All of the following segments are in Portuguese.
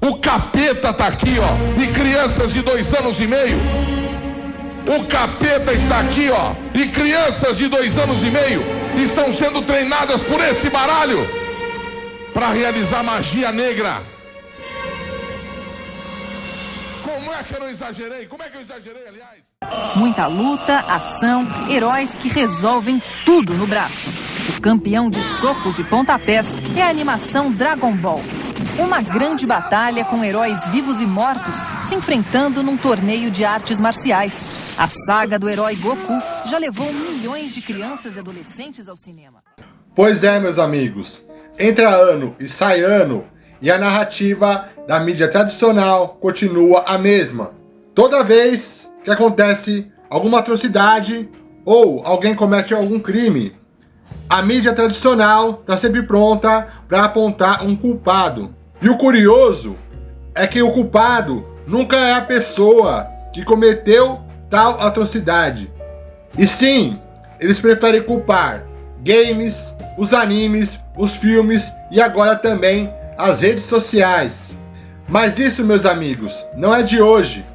O capeta tá aqui, ó, e crianças de 2 anos e meio. O capeta está aqui, ó, e crianças de 2 anos e meio estão sendo treinadas por esse baralho para realizar magia negra. Como é que eu não exagerei? Como é que eu exagerei, aliás? Muita luta, ação, heróis que resolvem tudo no braço. O campeão de socos e pontapés é a animação Dragon Ball. Uma grande batalha com heróis vivos e mortos se enfrentando num torneio de artes marciais. A saga do herói Goku já levou milhões de crianças e adolescentes ao cinema. Pois é, meus amigos. Entra ano e sai ano e a narrativa da mídia tradicional continua a mesma. Toda vez que acontece alguma atrocidade ou alguém comete algum crime, a mídia tradicional está sempre pronta para apontar um culpado. E o curioso é que o culpado nunca é a pessoa que cometeu tal atrocidade. E sim, eles preferem culpar games, os animes, os filmes e agora também as redes sociais. Mas isso, meus amigos, não é de hoje.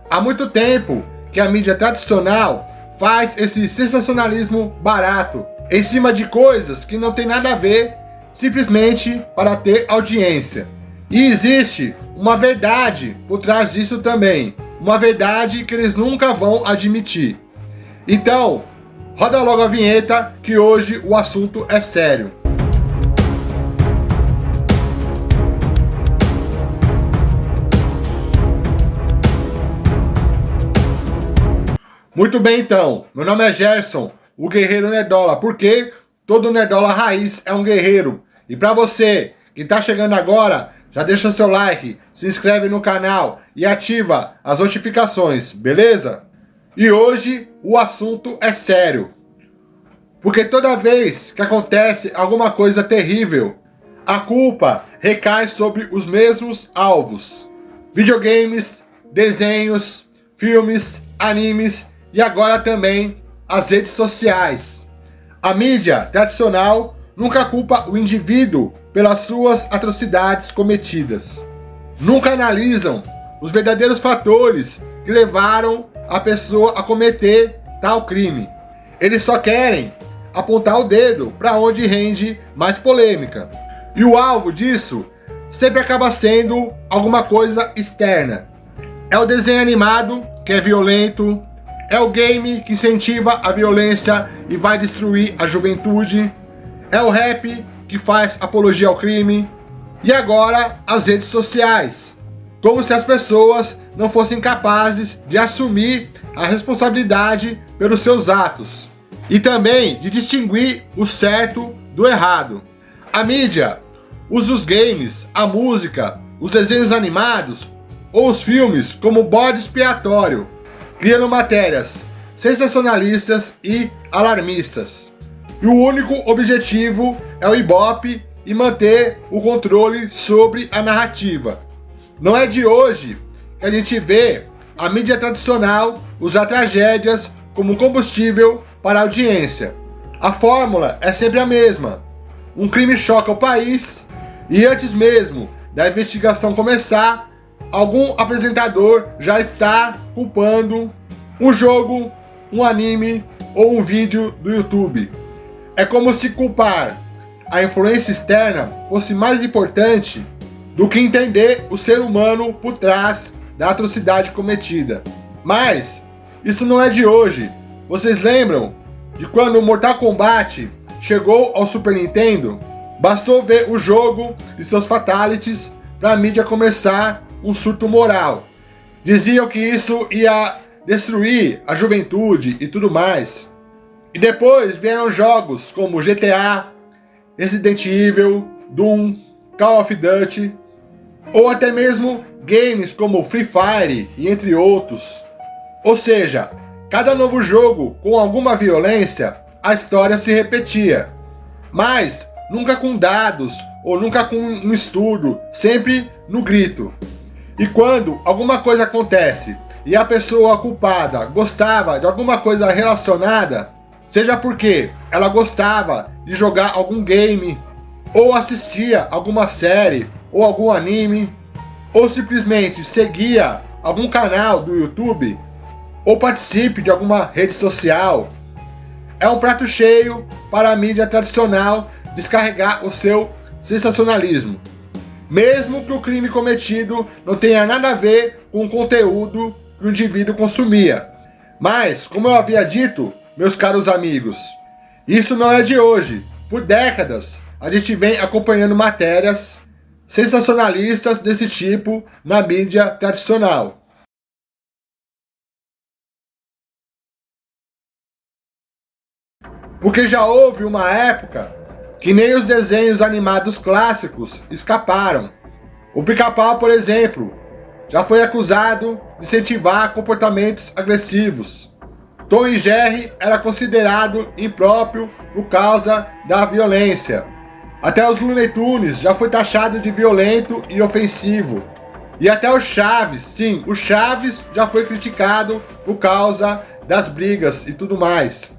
Há muito tempo que a mídia tradicional faz esse sensacionalismo barato em cima de coisas que não tem nada a ver, simplesmente para ter audiência. E existe uma verdade por trás disso também, uma verdade que eles nunca vão admitir. Então, roda logo a vinheta que hoje o assunto é sério. Muito bem então, meu nome é Gerson, o Guerreiro Nerdola, porque todo Nerdola raiz é um guerreiro. E para você que está chegando agora, já deixa seu like, se inscreve no canal e ativa as notificações, beleza? E hoje o assunto é sério. Porque toda vez que acontece alguma coisa terrível, a culpa recai sobre os mesmos alvos. Videogames, desenhos, filmes, animes e agora também as redes sociais. A mídia tradicional nunca culpa o indivíduo pelas suas atrocidades cometidas. Nunca analisam os verdadeiros fatores que levaram a pessoa a cometer tal crime. Eles só querem apontar o dedo para onde rende mais polêmica. E o alvo disso sempre acaba sendo alguma coisa externa. É o desenho animado que é violento, é o game que incentiva a violência e vai destruir a juventude, é o rap que faz apologia ao crime, e agora as redes sociais, como se as pessoas não fossem capazes de assumir a responsabilidade pelos seus atos, e também de distinguir o certo do errado. A mídia usa os games, a música, os desenhos animados ou os filmes como bode expiatório, criando matérias sensacionalistas e alarmistas. E o único objetivo é o ibope e manter o controle sobre a narrativa. Não é de hoje que a gente vê a mídia tradicional usar tragédias como combustível para a audiência. A fórmula é sempre a mesma. Um crime choca o país e antes mesmo da investigação começar, algum apresentador já está culpando um jogo, um anime ou um vídeo do YouTube. É como se culpar a influência externa fosse mais importante do que entender o ser humano por trás da atrocidade cometida. Mas isso não é de hoje. Vocês lembram de quando o Mortal Kombat chegou ao Super Nintendo? Bastou ver o jogo e seus fatalities para a mídia começar um surto moral. Diziam que isso ia destruir a juventude e tudo mais. E depois vieram jogos como GTA, Resident Evil, Doom, Call of Duty, ou até mesmo games como Free Fire e entre outros. Ou seja, cada novo jogo com alguma violência, a história se repetia. Mas nunca com dados ou nunca com um estudo, sempre no grito. E quando alguma coisa acontece e a pessoa culpada gostava de alguma coisa relacionada, seja porque ela gostava de jogar algum game, ou assistia alguma série, ou algum anime, ou simplesmente seguia algum canal do YouTube, ou participe de alguma rede social, é um prato cheio para a mídia tradicional descarregar o seu sensacionalismo, mesmo que o crime cometido não tenha nada a ver com o conteúdo que o indivíduo consumia. Mas, como eu havia dito, meus caros amigos, isso não é de hoje. Por décadas, a gente vem acompanhando matérias sensacionalistas desse tipo na mídia tradicional. Porque já houve uma época que nem os desenhos animados clássicos escaparam. O Pica-Pau, por exemplo, já foi acusado de incentivar comportamentos agressivos. Tom e Jerry era considerado impróprio por causa da violência. Até os Looney Tunes já foi taxado de violento e ofensivo. E até o Chaves, sim, o Chaves já foi criticado por causa das brigas e tudo mais.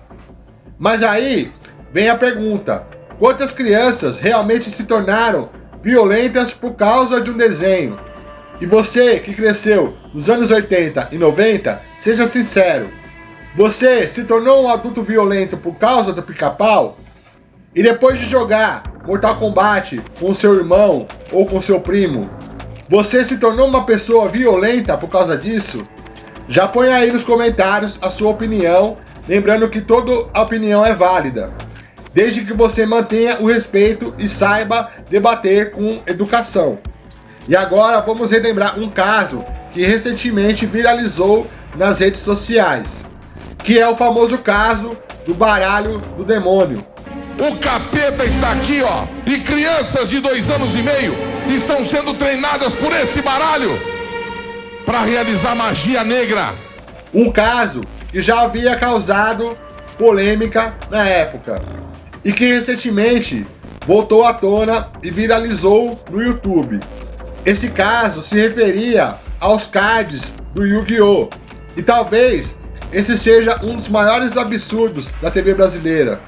Mas aí vem a pergunta: quantas crianças realmente se tornaram violentas por causa de um desenho? E você que cresceu nos anos 80 e 90, seja sincero, você se tornou um adulto violento por causa do Pica-Pau? E depois de jogar Mortal Kombat com seu irmão ou com seu primo, você se tornou uma pessoa violenta por causa disso? Já põe aí nos comentários a sua opinião, lembrando que toda a opinião é válida, desde que você mantenha o respeito e saiba debater com educação. E agora vamos relembrar um caso que recentemente viralizou nas redes sociais, que é o famoso caso do baralho do demônio. O capeta está aqui, ó, e crianças de 2 anos e meio estão sendo treinadas por esse baralho para realizar magia negra. Um caso que já havia causado polêmica na época e que recentemente voltou à tona e viralizou no YouTube. Esse caso se referia aos cards do Yu-Gi-Oh! E talvez esse seja um dos maiores absurdos da TV brasileira.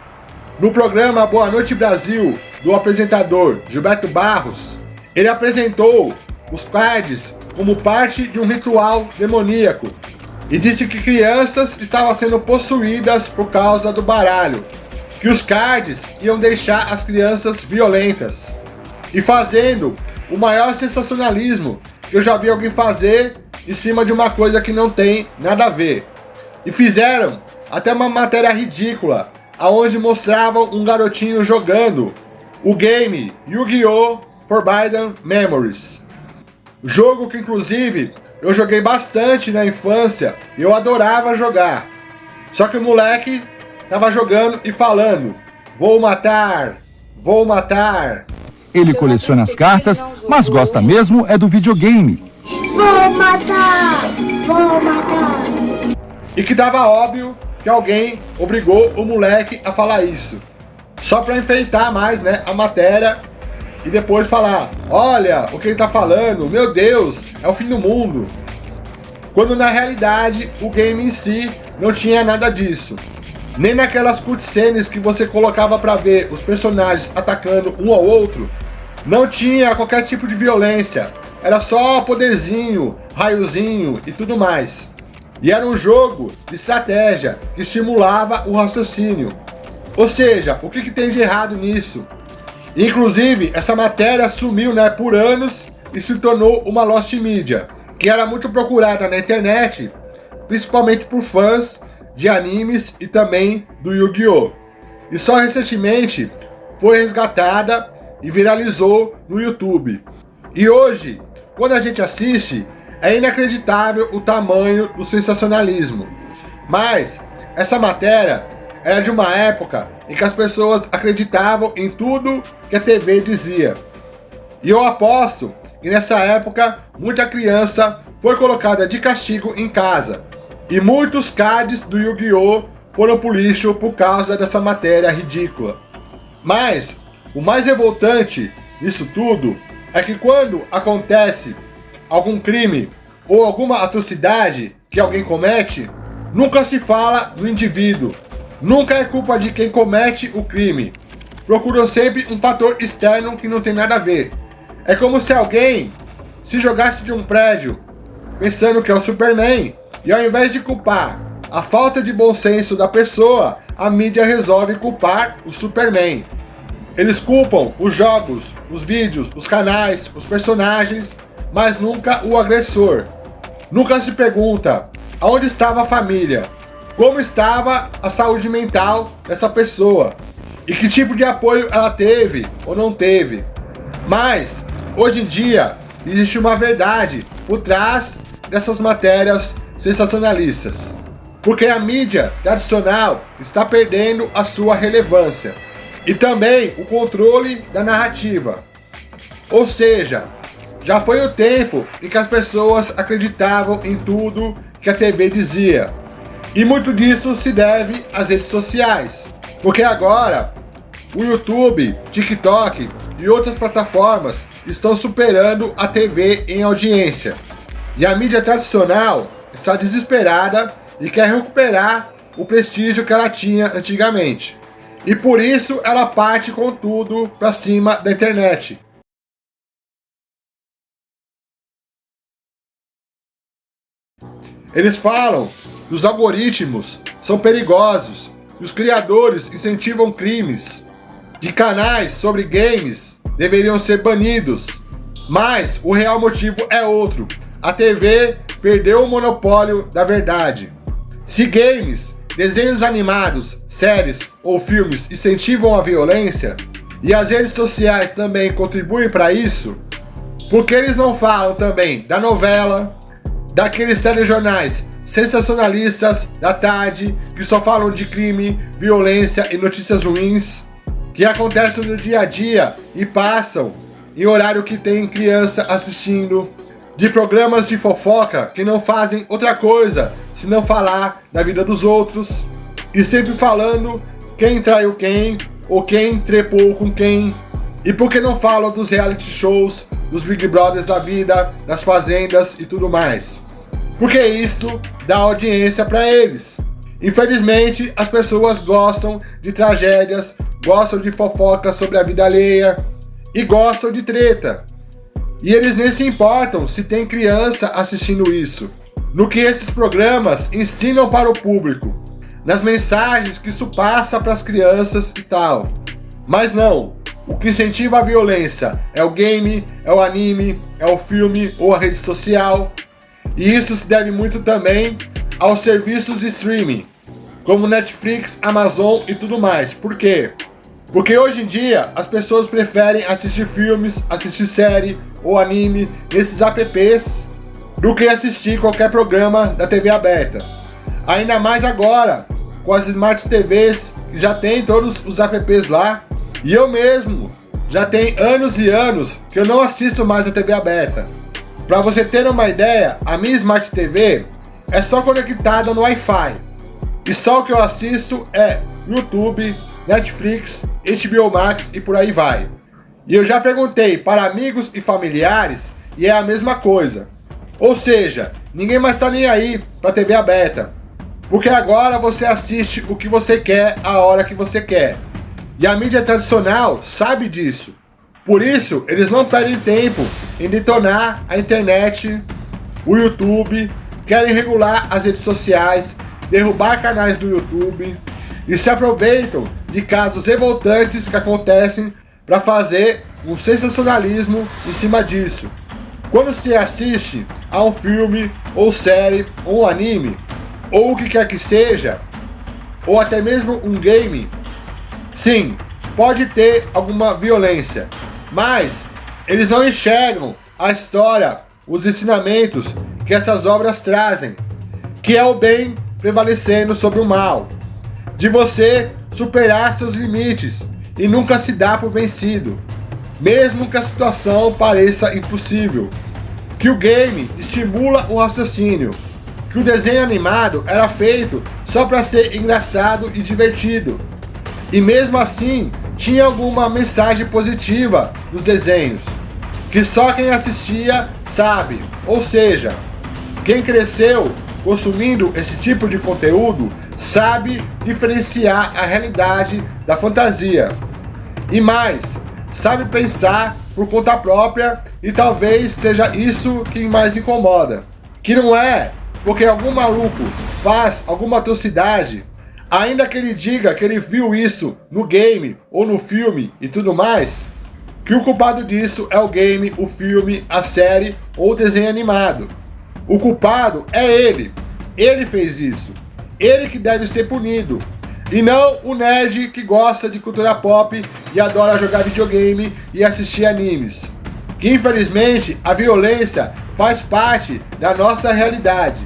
No programa Boa Noite Brasil, do apresentador Gilberto Barros, ele apresentou os cards como parte de um ritual demoníaco e disse que crianças estavam sendo possuídas por causa do baralho, que os cards iam deixar as crianças violentas, e fazendo o maior sensacionalismo que eu já vi alguém fazer em cima de uma coisa que não tem nada a ver. E fizeram até uma matéria ridícula, aonde mostravam um garotinho jogando o game Yu-Gi-Oh! Forbidden Memories. Jogo que inclusive eu joguei bastante na infância e eu adorava jogar. Só que o moleque tava jogando e falando: vou matar, vou matar. Ele coleciona as cartas, mas gosta mesmo é do videogame. Vou matar, vou matar. E que tava óbvio que alguém obrigou o moleque a falar isso, só para enfeitar mais, né, a matéria e depois falar: olha o que ele tá falando, meu Deus, é o fim do mundo. Quando na realidade o game em si não tinha nada disso. Nem naquelas cutscenes que você colocava para ver os personagens atacando um ao outro, não tinha qualquer tipo de violência. Era só poderzinho, raiozinho e tudo mais. E era um jogo de estratégia que estimulava o raciocínio. Ou seja, o que tem de errado nisso? Inclusive, essa matéria sumiu, né, por anos e se tornou uma lost media, que era muito procurada na internet, principalmente por fãs de animes e também do Yu-Gi-Oh! E só recentemente foi resgatada e viralizou no YouTube. E hoje, quando a gente assiste, é inacreditável o tamanho do sensacionalismo. Mas essa matéria era de uma época em que as pessoas acreditavam em tudo que a TV dizia. E eu aposto que nessa época muita criança foi colocada de castigo em casa. E muitos cards do Yu-Gi-Oh! Foram pro lixo por causa dessa matéria ridícula. Mas o mais revoltante nisso tudo é que quando acontece algum crime ou alguma atrocidade que alguém comete, nunca se fala no indivíduo. Nunca é culpa de quem comete o crime. Procuram sempre um fator externo que não tem nada a ver. É como se alguém se jogasse de um prédio pensando que é o Superman, e ao invés de culpar a falta de bom senso da pessoa, a mídia resolve culpar o Superman. Eles culpam os jogos, os vídeos, os canais, os personagens, mas nunca o agressor. Nunca se pergunta aonde estava a família, como estava a saúde mental dessa pessoa e que tipo de apoio ela teve ou não teve. Mas, hoje em dia, existe uma verdade por trás dessas matérias sensacionalistas. Porque a mídia tradicional está perdendo a sua relevância e também o controle da narrativa. Ou seja, já foi o tempo em que as pessoas acreditavam em tudo que a TV dizia. E muito disso se deve às redes sociais. Porque agora, o YouTube, TikTok e outras plataformas estão superando a TV em audiência. E a mídia tradicional está desesperada e quer recuperar o prestígio que ela tinha antigamente. E por isso ela parte com tudo para cima da internet. Eles falam que os algoritmos são perigosos e os criadores incentivam crimes, que canais sobre games deveriam ser banidos. Mas o real motivo é outro. A TV perdeu o monopólio da verdade. Se games, desenhos animados, séries ou filmes incentivam a violência, e as redes sociais também contribuem para isso, por que eles não falam também da novela, daqueles telejornais sensacionalistas da tarde que só falam de crime, violência e notícias ruins, que acontecem no dia a dia e passam em horário que tem criança assistindo, de programas de fofoca que não fazem outra coisa senão falar da vida dos outros, e sempre falando quem traiu quem, ou quem trepou com quem. E por que não falam dos reality shows, dos Big Brothers da vida, das fazendas e tudo mais? Porque isso dá audiência para eles. Infelizmente, as pessoas gostam de tragédias, gostam de fofocas sobre a vida alheia e gostam de treta. E eles nem se importam se tem criança assistindo isso, no que esses programas ensinam para o público, nas mensagens que isso passa para as crianças e tal. Mas não, o que incentiva a violência é o game, é o anime, é o filme ou a rede social. E isso se deve muito também aos serviços de streaming, como Netflix, Amazon e tudo mais. Por quê? Porque hoje em dia as pessoas preferem assistir filmes, assistir série ou anime nesses apps do que assistir qualquer programa da TV aberta. Ainda mais agora, com as Smart TVs, que já tem todos os apps lá. E eu mesmo, já tem anos e anos que eu não assisto mais a TV aberta. Para você ter uma ideia, a minha Smart TV é só conectada no Wi-Fi. E só o que eu assisto é YouTube, Netflix, HBO Max e por aí vai. E eu já perguntei para amigos e familiares e é a mesma coisa. Ou seja, ninguém mais está nem aí para TV aberta. Porque agora você assiste o que você quer, a hora que você quer. E a mídia tradicional sabe disso. Por isso, eles não perdem tempo em detonar a internet, o YouTube, querem regular as redes sociais, derrubar canais do YouTube e se aproveitam de casos revoltantes que acontecem para fazer um sensacionalismo em cima disso. Quando se assiste a um filme, ou série, ou anime, ou o que quer que seja, ou até mesmo um game, sim, pode ter alguma violência, mas eles não enxergam a história, os ensinamentos que essas obras trazem, que é o bem prevalecendo sobre o mal, de você superar seus limites e nunca se dar por vencido, mesmo que a situação pareça impossível, que o game estimula o raciocínio, que o desenho animado era feito só para ser engraçado e divertido, e mesmo assim tinha alguma mensagem positiva nos desenhos, que só quem assistia sabe, ou seja, quem cresceu consumindo esse tipo de conteúdo sabe diferenciar a realidade da fantasia. E mais, sabe pensar por conta própria e talvez seja isso que mais incomoda. Que não é porque algum maluco faz alguma atrocidade, ainda que ele diga que ele viu isso no game ou no filme e tudo mais, que o culpado disso é o game, o filme, a série ou o desenho animado. O culpado é ele. Ele fez isso. Ele que deve ser punido. E não o nerd que gosta de cultura pop e adora jogar videogame e assistir animes. Que infelizmente a violência faz parte da nossa realidade.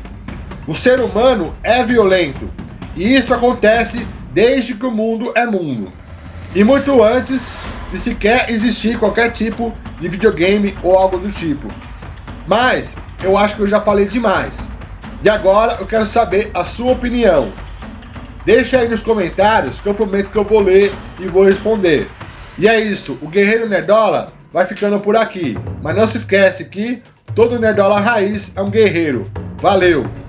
O ser humano é violento. E isso acontece desde que o mundo é mundo. E muito antes de sequer existir qualquer tipo de videogame ou algo do tipo. Mas eu acho que eu já falei demais. E agora eu quero saber a sua opinião. Deixa aí nos comentários que eu prometo que eu vou ler e vou responder. E é isso, o Guerreiro Nerdola vai ficando por aqui. Mas não se esquece que todo Nerdola raiz é um guerreiro. Valeu!